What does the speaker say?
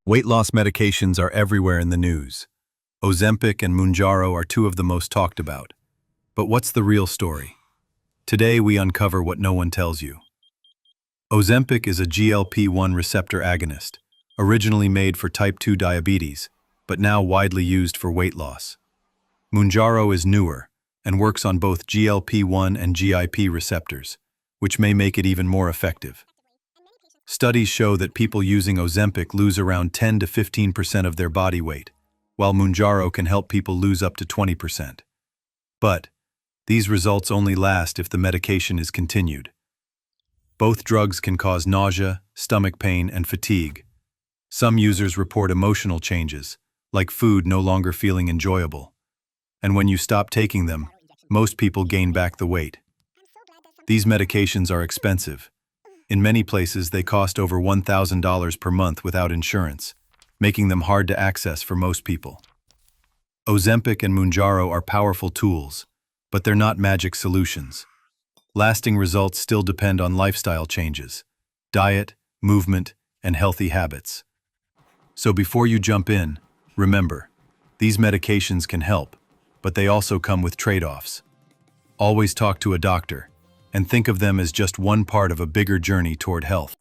Weight loss medications are everywhere in the news. Ozempic and Mounjaro are two of the most talked about. But what's the real story? Today we uncover what no one tells you. Ozempic is a GLP-1 receptor agonist, originally made for type 2 diabetes, but now widely used for weight loss. Mounjaro is newer and works on both GLP-1 and GIP receptors, which may make it even more effective. Studies show that people using Ozempic lose around 10 to 15% of their body weight, while Mounjaro can help people lose up to 20%. But these results only last if the medication is continued. Both drugs can cause nausea, stomach pain, and fatigue. Some users report emotional changes, like food no longer feeling enjoyable. And when you stop taking them, most people gain back the weight. These medications are expensive. In many places, they cost over $1,000 per month without insurance, making them hard to access for most people. Ozempic and Mounjaro are powerful tools, but they're not magic solutions. Lasting results still depend on lifestyle changes, diet, movement, and healthy habits. So before you jump in, remember, these medications can help, but they also come with trade-offs. Always talk to a doctor, and think of them as just one part of a bigger journey toward health.